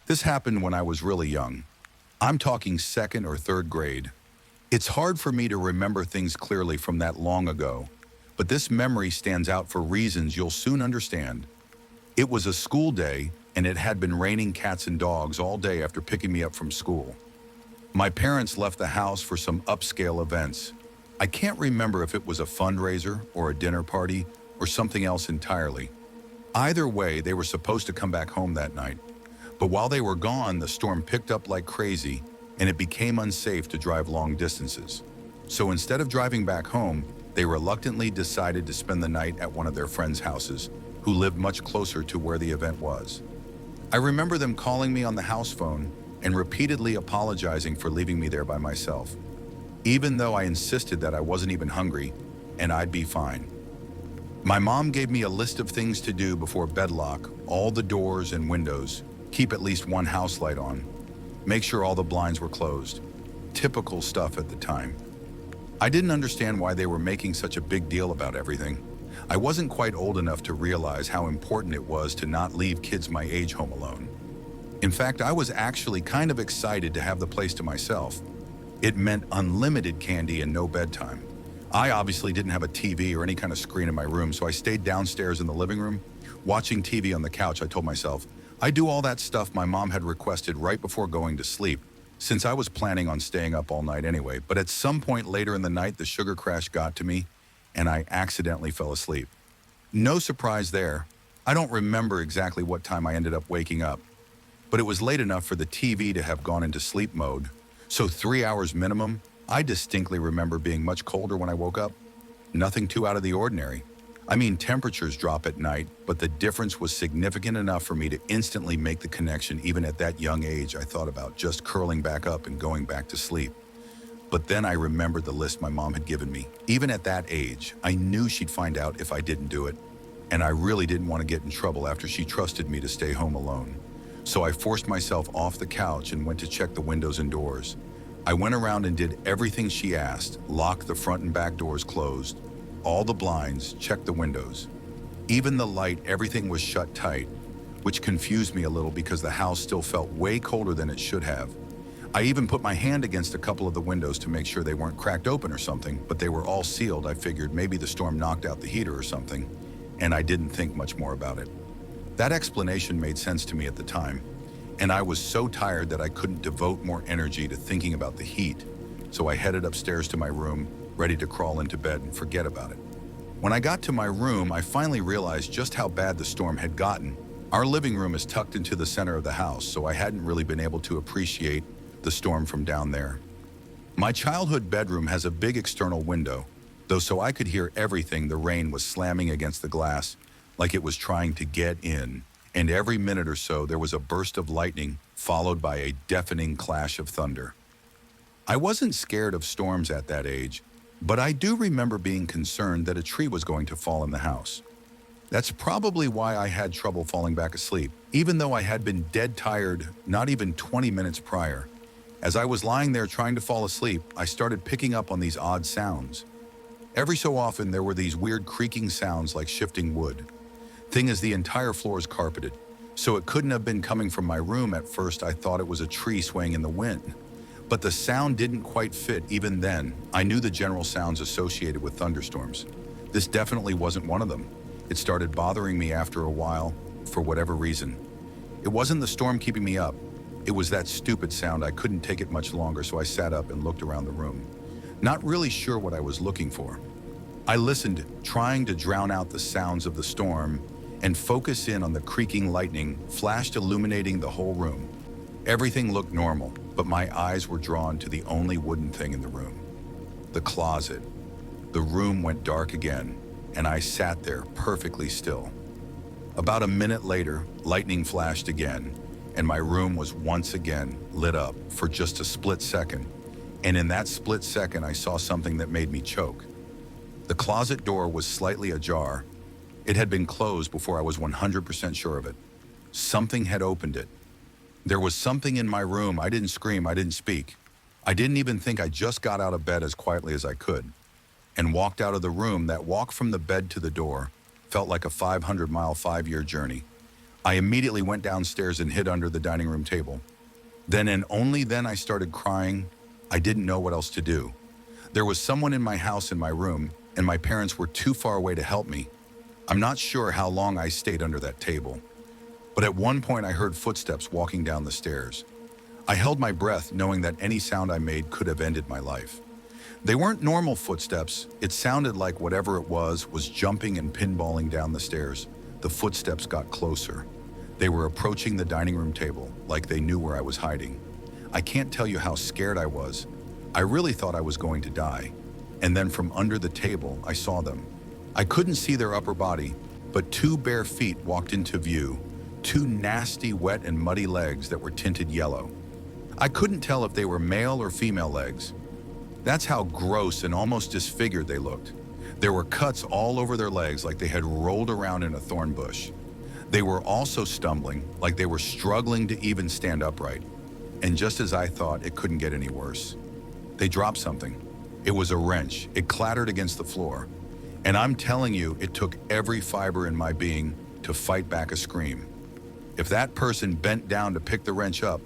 This happened when I was really young. I'm talking second or third grade. It's hard for me to remember things clearly from that long ago, but this memory stands out for reasons you'll soon understand. It was a school day, and it had been raining cats and dogs all day after picking me up from school. My parents left the house for some upscale events. I can't remember if it was a fundraiser or a dinner party or something else entirely. Either way, they were supposed to come back home that night. But while they were gone, the storm picked up like crazy, and it became unsafe to drive long distances. So instead of driving back home, they reluctantly decided to spend the night at one of their friends' houses, who lived much closer to where the event was. I remember them calling me on the house phone and repeatedly apologizing for leaving me there by myself, even though I insisted that I wasn't even hungry and I'd be fine. My mom gave me a list of things to do before bed: lock all the doors and windows, keep at least one house light on, make sure all the blinds were closed. Typical stuff at the time. I didn't understand why they were making such a big deal about everything. I wasn't quite old enough to realize how important it was to not leave kids my age home alone. In fact, I was actually kind of excited to have the place to myself. It meant unlimited candy and no bedtime. I obviously didn't have a TV or any kind of screen in my room, so I stayed downstairs in the living room, watching TV on the couch. I told myself, I do all that stuff my mom had requested right before going to sleep, since I was planning on staying up all night anyway. But at some point later in the night, the sugar crash got to me, and I accidentally fell asleep. No surprise there. I don't remember exactly what time I ended up waking up, but it was late enough for the TV to have gone into sleep mode. So 3 hours minimum. I distinctly remember being much colder when I woke up. Nothing too out of the ordinary. I mean, temperatures drop at night, but the difference was significant enough for me to instantly make the connection. Even at that young age, I thought about just curling back up and going back to sleep. But then I remembered the list my mom had given me. Even at that age, I knew she'd find out if I didn't do it, and I really didn't want to get in trouble after she trusted me to stay home alone. So I forced myself off the couch and went to check the windows and doors. I went around and did everything she asked: locked the front and back doors closed, all the blinds, checked the windows. Even the light, everything was shut tight, which confused me a little because the house still felt way colder than it should have. I even put my hand against a couple of the windows to make sure they weren't cracked open or something, but they were all sealed. I figured maybe the storm knocked out the heater or something, and I didn't think much more about it. That explanation made sense to me at the time, and I was so tired that I couldn't devote more energy to thinking about the heat, so I headed upstairs to my room, ready to crawl into bed and forget about it. When I got to my room, I finally realized just how bad the storm had gotten. Our living room is tucked into the center of the house, so I hadn't really been able to appreciate the storm from down there. My childhood bedroom has a big external window, though, so I could hear everything. The rain was slamming against the glass like it was trying to get in, and every minute or so there was a burst of lightning followed by a deafening clash of thunder. I wasn't scared of storms at that age, but I do remember being concerned that a tree was going to fall in the house. That's probably why I had trouble falling back asleep, even though I had been dead tired not even 20 minutes prior. As I was lying there trying to fall asleep, I started picking up on these odd sounds. Every so often there were these weird creaking sounds like shifting wood. Thing is, the entire floor is carpeted, so it couldn't have been coming from my room. At first I thought it was a tree swaying in the wind, but the sound didn't quite fit. Even then, I knew the general sounds associated with thunderstorms. This definitely wasn't one of them. It started bothering me after a while, for whatever reason. It wasn't the storm keeping me up. It was that stupid sound. I couldn't take it much longer, so I sat up and looked around the room, not really sure what I was looking for. I listened, trying to drown out the sounds of the storm and focus in on the creaking lightning flashed illuminating the whole room. Everything looked normal, but my eyes were drawn to the only wooden thing in the room: the closet. The room went dark again, and I sat there perfectly still. About a minute later, lightning flashed again, and my room was once again lit up for just a split second. And in that split second, I saw something that made me choke. The closet door was slightly ajar. It had been closed before I was 100% sure of it. Something had opened it. There was something in my room. I didn't scream, I didn't speak. I didn't even think. I just got out of bed as quietly as I could and walked out of the room. That walk from the bed to the door felt like a 500-mile, 5-year journey. I immediately went downstairs and hid under the dining room table. Then and only then I started crying. I didn't know what else to do. There was someone in my house in my room, and my parents were too far away to help me. I'm not sure how long I stayed under that table, but at one point I heard footsteps walking down the stairs. I held my breath, knowing that any sound I made could have ended my life. They weren't normal footsteps. It sounded like whatever it was jumping and pinballing down the stairs. The footsteps got closer. They were approaching the dining room table, like they knew where I was hiding. I can't tell you how scared I was. I really thought I was going to die. And then from under the table, I saw them. I couldn't see their upper body, but two bare feet walked into view, two nasty, wet, and muddy legs that were tinted yellow. I couldn't tell if they were male or female legs. That's how gross and almost disfigured they looked. There were cuts all over their legs like they had rolled around in a thorn bush. They were also stumbling, like they were struggling to even stand upright. And just as I thought, it couldn't get any worse. They dropped something. It was a wrench. It clattered against the floor. And I'm telling you, it took every fiber in my being to fight back a scream. If that person bent down to pick the wrench up,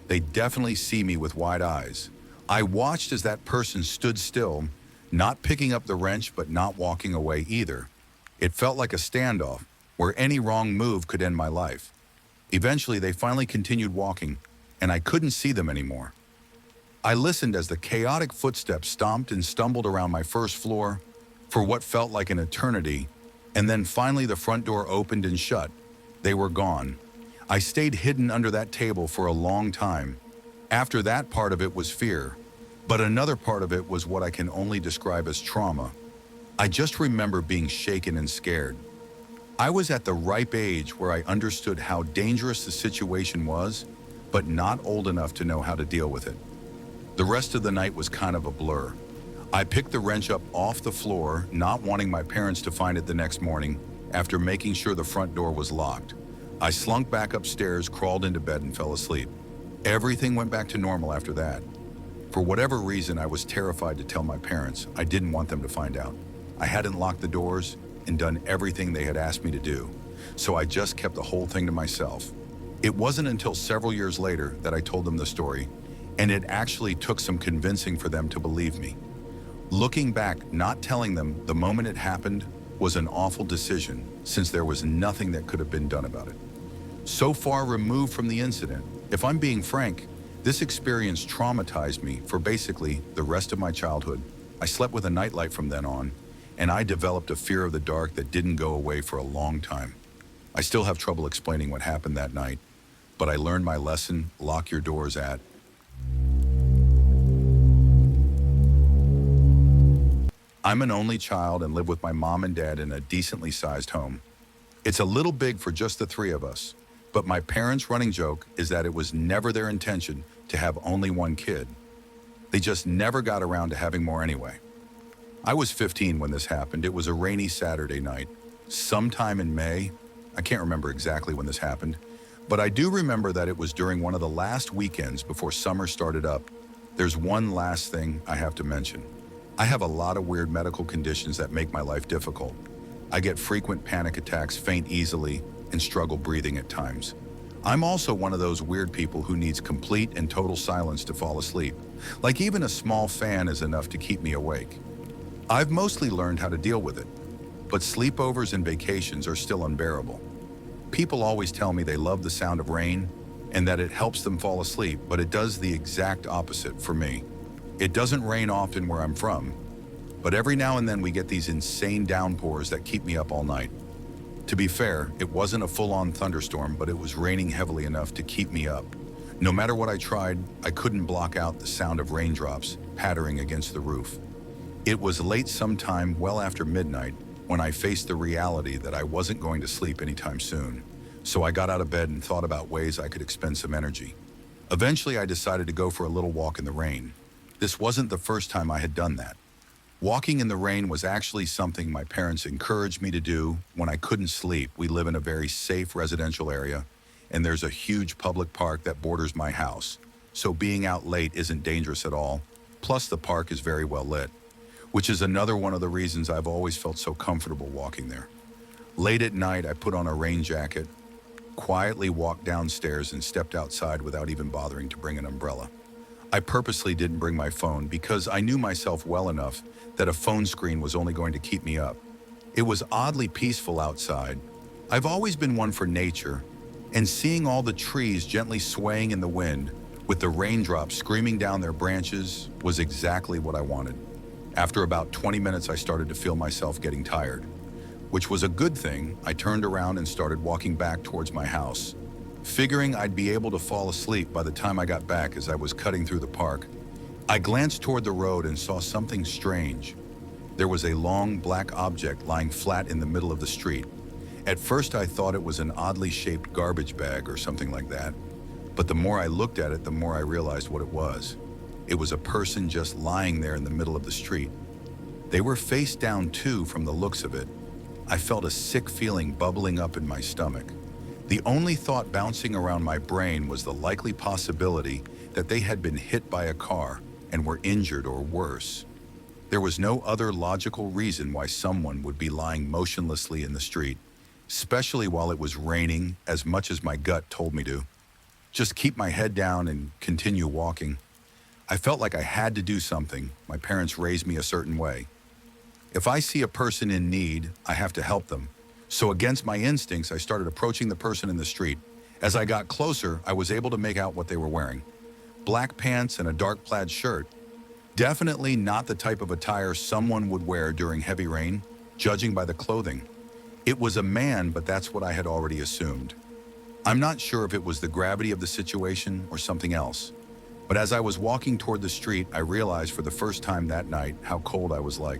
they'd definitely see me with wide eyes. I watched as that person stood still, not picking up the wrench, but not walking away either. It felt like a standoff, where any wrong move could end my life. Eventually, they finally continued walking, and I couldn't see them anymore. I listened as the chaotic footsteps stomped and stumbled around my first floor for what felt like an eternity, and then finally the front door opened and shut. They were gone. I stayed hidden under that table for a long time. After that part of it was fear, but another part of it was what I can only describe as trauma. I just remember being shaken and scared. I was at the ripe age where I understood how dangerous the situation was, but not old enough to know how to deal with it. The rest of the night was kind of a blur. I picked the wrench up off the floor, not wanting my parents to find it the next morning, after making sure the front door was locked. I slunk back upstairs, crawled into bed, and fell asleep. Everything went back to normal after that. For whatever reason, I was terrified to tell my parents. I didn't want them to find out. I hadn't locked the doors and done everything they had asked me to do, so I just kept the whole thing to myself. It wasn't until several years later that I told them the story, and it actually took some convincing for them to believe me. Looking back, not telling them the moment it happened was an awful decision, since there was nothing that could have been done about it. So far removed from the incident, if I'm being frank, this experience traumatized me for basically the rest of my childhood. I slept with a nightlight from then on, and I developed a fear of the dark that didn't go away for a long time. I still have trouble explaining what happened that night, but I learned my lesson: lock your doors at. I'm an only child and live with my mom and dad in a decently sized home. It's a little big for just the three of us, but my parents' running joke is that it was never their intention to have only one kid. They just never got around to having more anyway. I was 15 when this happened. It was a rainy Saturday night, sometime in May. I can't remember exactly when this happened, but I do remember that it was during one of the last weekends before summer started up. There's one last thing I have to mention. I have a lot of weird medical conditions that make my life difficult. I get frequent panic attacks, faint easily, and struggle breathing at times. I'm also one of those weird people who needs complete and total silence to fall asleep. Like even a small fan is enough to keep me awake. I've mostly learned how to deal with it, but sleepovers and vacations are still unbearable. People always tell me they love the sound of rain and that it helps them fall asleep, but it does the exact opposite for me. It doesn't rain often where I'm from, but every now and then we get these insane downpours that keep me up all night. To be fair, it wasn't a full-on thunderstorm, but it was raining heavily enough to keep me up. No matter what I tried, I couldn't block out the sound of raindrops pattering against the roof. It was late sometime well after midnight when I faced the reality that I wasn't going to sleep anytime soon. So I got out of bed and thought about ways I could expend some energy. Eventually, I decided to go for a little walk in the rain. This wasn't the first time I had done that. Walking in the rain was actually something my parents encouraged me to do when I couldn't sleep. We live in a very safe residential area, and there's a huge public park that borders my house, so being out late isn't dangerous at all. Plus, the park is very well lit, which is another one of the reasons I've always felt so comfortable walking there. Late at night, I put on a rain jacket, quietly walked downstairs and stepped outside without even bothering to bring an umbrella. I purposely didn't bring my phone because I knew myself well enough that a phone screen was only going to keep me up. It was oddly peaceful outside. I've always been one for nature, and seeing all the trees gently swaying in the wind, with the raindrops screaming down their branches, was exactly what I wanted. After about 20 minutes, I started to feel myself getting tired, which was a good thing. I turned around and started walking back towards my house, figuring I'd be able to fall asleep by the time I got back. As I was cutting through the park, I glanced toward the road and saw something strange. There was a long black object lying flat in the middle of the street. At first I thought it was an oddly shaped garbage bag or something like that, but the more I looked at it, the more I realized what it was. It was a person just lying there in the middle of the street. They were face down too, from the looks of it. I felt a sick feeling bubbling up in my stomach. The only thought bouncing around my brain was the likely possibility that they had been hit by a car and were injured or worse. There was no other logical reason why someone would be lying motionlessly in the street, especially while it was raining, as much as my gut told me to. Just keep my head down and continue walking. I felt like I had to do something. My parents raised me a certain way. If I see a person in need, I have to help them. So against my instincts, I started approaching the person in the street. As I got closer, I was able to make out what they were wearing. Black pants and a dark plaid shirt. Definitely not the type of attire someone would wear during heavy rain, judging by the clothing. It was a man, but that's what I had already assumed. I'm not sure if it was the gravity of the situation or something else, but as I was walking toward the street, I realized for the first time that night how cold I was like.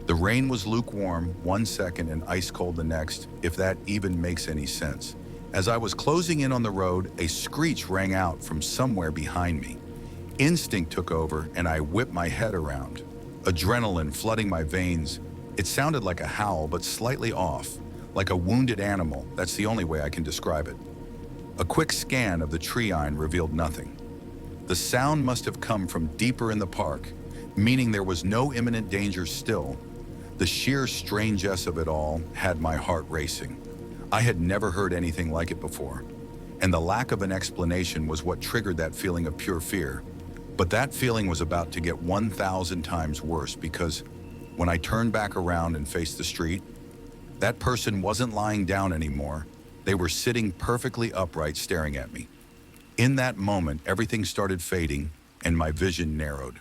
The rain was lukewarm one second and ice cold the next, if that even makes any sense. As I was closing in on the road, a screech rang out from somewhere behind me. Instinct took over and I whipped my head around, adrenaline flooding my veins. It sounded like a howl, but slightly off, like a wounded animal. That's the only way I can describe it. A quick scan of the tree line revealed nothing. The sound must have come from deeper in the park, meaning there was no imminent danger still. The sheer strangeness of it all had my heart racing. I had never heard anything like it before, and the lack of an explanation was what triggered that feeling of pure fear. But that feeling was about to get 1,000 times worse, because when I turned back around and faced the street, that person wasn't lying down anymore. They were sitting perfectly upright, staring at me. In that moment, everything started fading and my vision narrowed.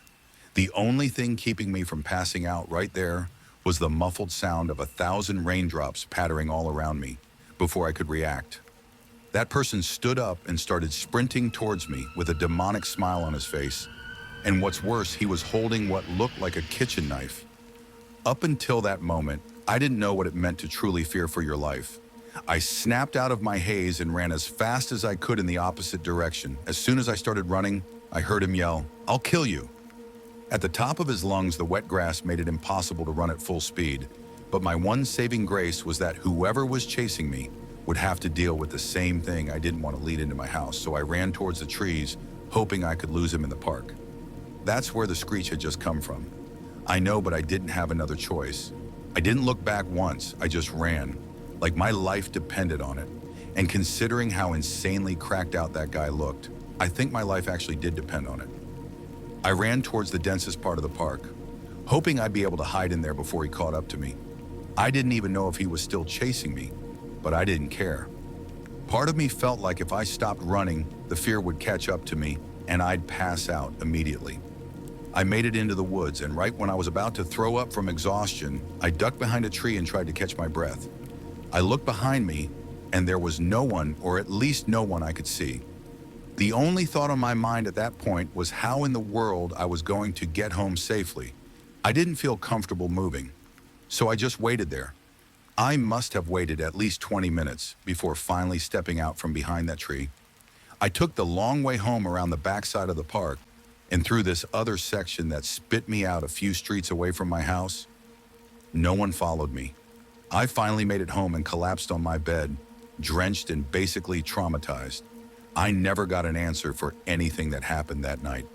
The only thing keeping me from passing out right there was the muffled sound of 1,000 raindrops pattering all around me before I could react. That person stood up and started sprinting towards me with a demonic smile on his face. And what's worse, he was holding what looked like a kitchen knife. Up until that moment, I didn't know what it meant to truly fear for your life. I snapped out of my haze and ran as fast as I could in the opposite direction. As soon as I started running, I heard him yell, "I'll kill you." At the top of his lungs, the wet grass made it impossible to run at full speed, but my one saving grace was that whoever was chasing me would have to deal with the same thing. I didn't want to lead into my house, so I ran towards the trees, hoping I could lose him in the park. That's where the screech had just come from. I know, but I didn't have another choice. I didn't look back once, I just ran, like my life depended on it. And considering how insanely cracked out that guy looked, I think my life actually did depend on it. I ran towards the densest part of the park, hoping I'd be able to hide in there before he caught up to me. I didn't even know if he was still chasing me, but I didn't care. Part of me felt like if I stopped running, the fear would catch up to me and I'd pass out immediately. I made it into the woods, and right when I was about to throw up from exhaustion, I ducked behind a tree and tried to catch my breath. I looked behind me, and there was no one, or at least no one I could see. The only thought on my mind at that point was how in the world I was going to get home safely. I didn't feel comfortable moving, so I just waited there. I must have waited at least 20 minutes before finally stepping out from behind that tree. I took the long way home around the backside of the park and through this other section that spit me out a few streets away from my house. No one followed me. I finally made it home and collapsed on my bed, drenched and basically traumatized. I never got an answer for anything that happened that night.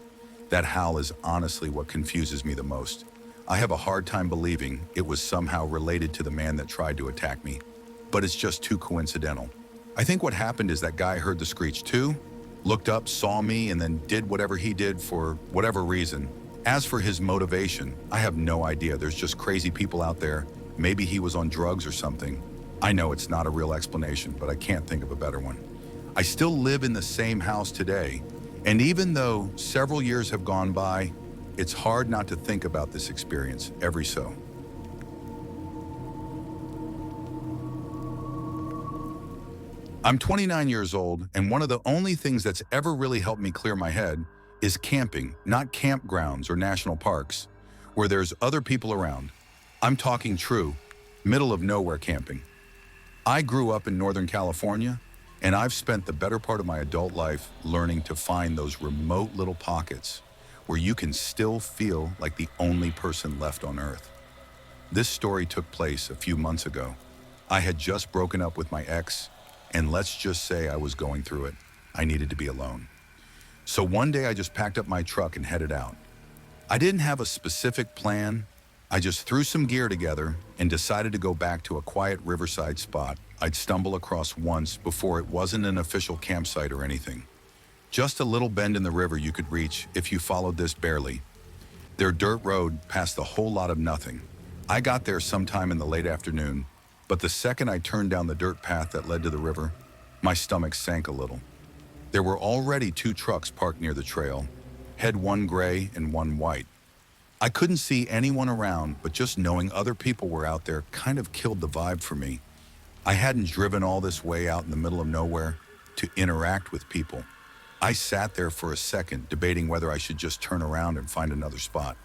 That howl is honestly what confuses me the most. I have a hard time believing it was somehow related to the man that tried to attack me, but it's just too coincidental. I think what happened is that guy heard the screech too, looked up, saw me, and then did whatever he did for whatever reason. As for his motivation, I have no idea. There's just crazy people out there. Maybe he was on drugs or something. I know it's not a real explanation, but I can't think of a better one. I still live in the same house today, and even though several years have gone by, it's hard not to think about this experience every so. I'm 29 years old, and one of the only things that's ever really helped me clear my head is camping, not campgrounds or national parks, where there's other people around. I'm talking true, middle of nowhere camping. I grew up in Northern California, and I've spent the better part of my adult life learning to find those remote little pockets where you can still feel like the only person left on Earth. This story took place a few months ago. I had just broken up with my ex, and let's just say I was going through it. I needed to be alone. So one day I just packed up my truck and headed out. I didn't have a specific plan. I just threw some gear together and decided to go back to a quiet riverside spot I'd stumble across once before. It wasn't an official campsite or anything. Just a little bend in the river you could reach if you followed this barely. Their dirt road passed a whole lot of nothing. I got there sometime in the late afternoon, but the second I turned down the dirt path that led to the river, my stomach sank a little. There were already 2 trucks parked near the trail, head one gray and one white. I couldn't see anyone around, but just knowing other people were out there kind of killed the vibe for me. I hadn't driven all this way out in the middle of nowhere to interact with people. I sat there for a second, debating whether I should just turn around and find another spot.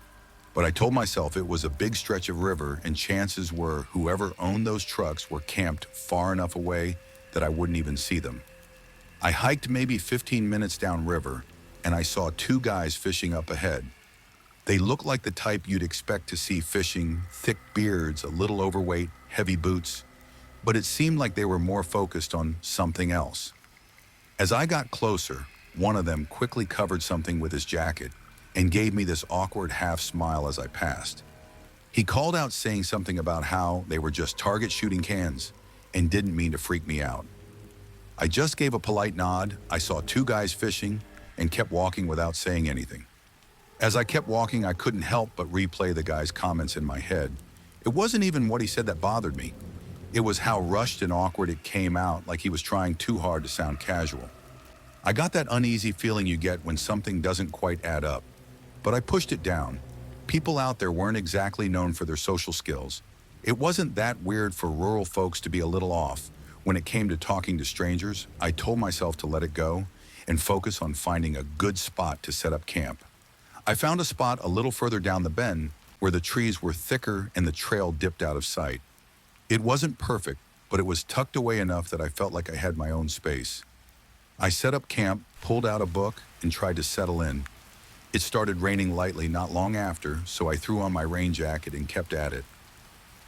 But I told myself it was a big stretch of river, and chances were whoever owned those trucks were camped far enough away that I wouldn't even see them. I hiked maybe 15 minutes downriver, and I saw 2 guys fishing up ahead. They looked like the type you'd expect to see fishing, thick beards, a little overweight, heavy boots, but it seemed like they were more focused on something else. As I got closer, one of them quickly covered something with his jacket and gave me this awkward half smile as I passed. He called out saying something about how they were just target shooting cans and didn't mean to freak me out. I just gave a polite nod. I saw 2 guys fishing and kept walking without saying anything. As I kept walking, I couldn't help but replay the guy's comments in my head. It wasn't even what he said that bothered me. It was how rushed and awkward it came out, like he was trying too hard to sound casual. I got that uneasy feeling you get when something doesn't quite add up. But I pushed it down. People out there weren't exactly known for their social skills. It wasn't that weird for rural folks to be a little off. When it came to talking to strangers, I told myself to let it go and focus on finding a good spot to set up camp. I found a spot a little further down the bend where the trees were thicker and the trail dipped out of sight. It wasn't perfect, but it was tucked away enough that I felt like I had my own space. I set up camp, pulled out a book, and tried to settle in. It started raining lightly not long after, so I threw on my rain jacket and kept at it,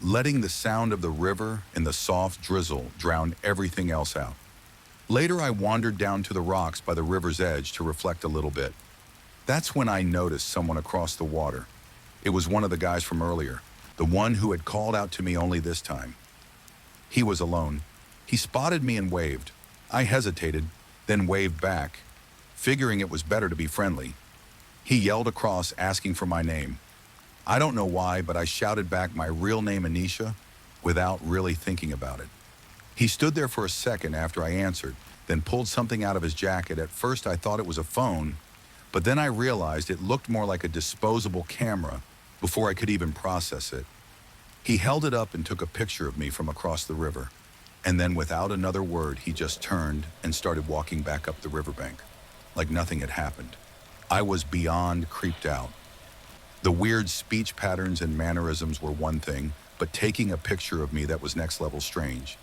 letting the sound of the river and the soft drizzle drown everything else out. Later, I wandered down to the rocks by the river's edge to reflect a little bit. That's when I noticed someone across the water. It was one of the guys from earlier, the one who had called out to me only this time. He was alone. He spotted me and waved. I hesitated, then waved back, figuring it was better to be friendly. He yelled across, asking for my name. I don't know why, but I shouted back my real name, Anisha, without really thinking about it. He stood there for a second after I answered, then pulled something out of his jacket. At first, I thought it was a phone, but then I realized it looked more like a disposable camera before I could even process it. He held it up and took a picture of me from across the river, and then without another word, he just turned and started walking back up the riverbank, like nothing had happened. I was beyond creeped out. The weird speech patterns and mannerisms were one thing, but taking a picture of me, that was next level strange.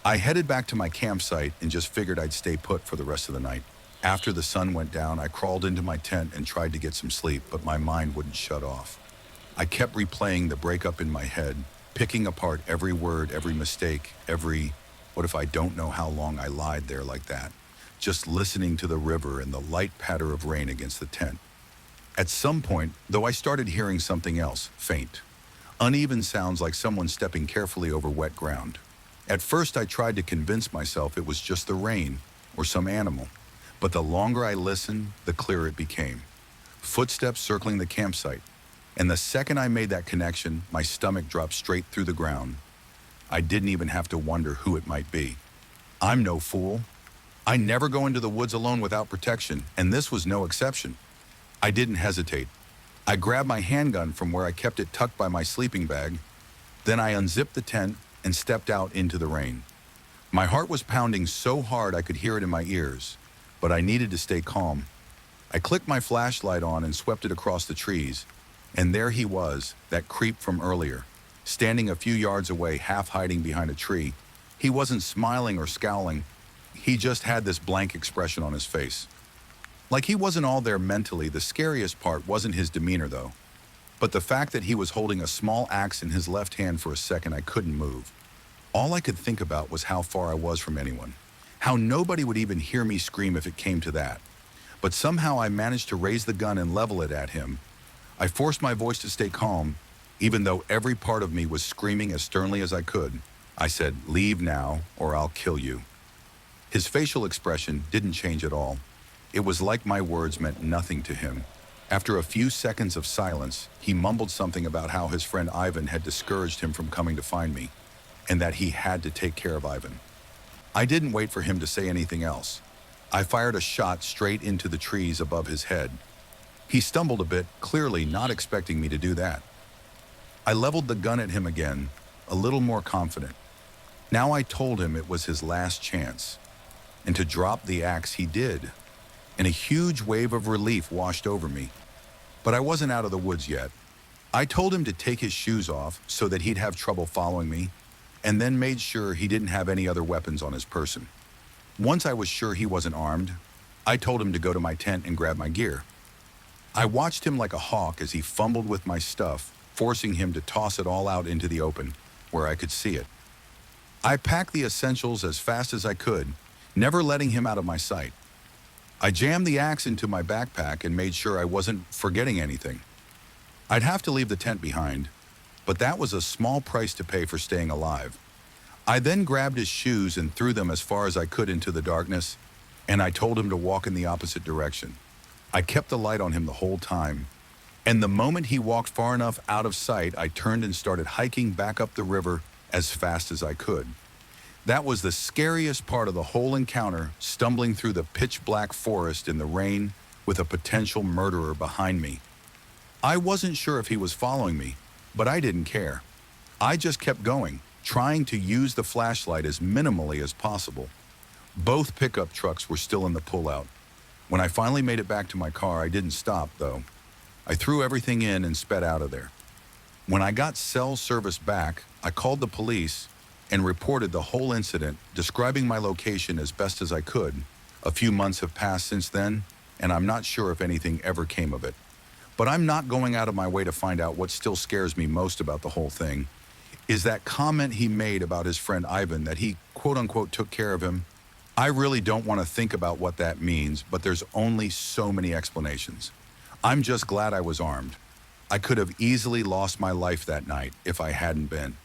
I headed back to my campsite and just figured I'd stay put for the rest of the night. After the sun went down, I crawled into my tent and tried to get some sleep, but my mind wouldn't shut off. I kept replaying the breakup in my head, picking apart every word, every mistake, what if I don't know how long I lied there like that? Just listening to the river and the light patter of rain against the tent. At some point, though, I started hearing something else, faint. Uneven sounds like someone stepping carefully over wet ground. At first, I tried to convince myself it was just the rain or some animal, but the longer I listened, the clearer it became. Footsteps circling the campsite, and the second I made that connection, my stomach dropped straight through the ground. I didn't even have to wonder who it might be. I'm no fool. I never go into the woods alone without protection, and this was no exception. I didn't hesitate. I grabbed my handgun from where I kept it tucked by my sleeping bag. Then I unzipped the tent and stepped out into the rain. My heart was pounding so hard I could hear it in my ears, but I needed to stay calm. I clicked my flashlight on and swept it across the trees, and there he was, that creep from earlier, standing a few yards away, half hiding behind a tree. He wasn't smiling or scowling. He just had this blank expression on his face. Like he wasn't all there mentally. The scariest part wasn't his demeanor, though, but the fact that he was holding a small axe in his left hand. For a second, I couldn't move. All I could think about was how far I was from anyone, how nobody would even hear me scream if it came to that. But somehow I managed to raise the gun and level it at him. I forced my voice to stay calm, even though every part of me was screaming as sternly as I could. I said, "Leave now, or I'll kill you." His facial expression didn't change at all. It was like my words meant nothing to him. After a few seconds of silence, he mumbled something about how his friend Ivan had discouraged him from coming to find me, and that he had to take care of Ivan. I didn't wait for him to say anything else. I fired a shot straight into the trees above his head. He stumbled a bit, clearly not expecting me to do that. I leveled the gun at him again, a little more confident. Now I told him it was his last chance, and to drop the axe he did, and a huge wave of relief washed over me. But I wasn't out of the woods yet. I told him to take his shoes off so that he'd have trouble following me, and then made sure he didn't have any other weapons on his person. Once I was sure he wasn't armed, I told him to go to my tent and grab my gear. I watched him like a hawk as he fumbled with my stuff, forcing him to toss it all out into the open, where I could see it. I packed the essentials as fast as I could, never letting him out of my sight. I jammed the axe into my backpack and made sure I wasn't forgetting anything. I'd have to leave the tent behind, but that was a small price to pay for staying alive. I then grabbed his shoes and threw them as far as I could into the darkness, and I told him to walk in the opposite direction. I kept the light on him the whole time, and the moment he walked far enough out of sight, I turned and started hiking back up the river as fast as I could. That was the scariest part of the whole encounter, stumbling through the pitch-black forest in the rain with a potential murderer behind me. I wasn't sure if he was following me, but I didn't care. I just kept going, trying to use the flashlight as minimally as possible. Both pickup trucks were still in the pullout. When I finally made it back to my car, I didn't stop, though. I threw everything in and sped out of there. When I got cell service back, I called the police and reported the whole incident, describing my location as best as I could. A few months have passed since then, and I'm not sure if anything ever came of it. But I'm not going out of my way to find out. What still scares me most about the whole thing is that comment he made about his friend Ivan, that he quote-unquote took care of him. I really don't want to think about what that means, but there's only so many explanations. I'm just glad I was armed. I could have easily lost my life that night if I hadn't been.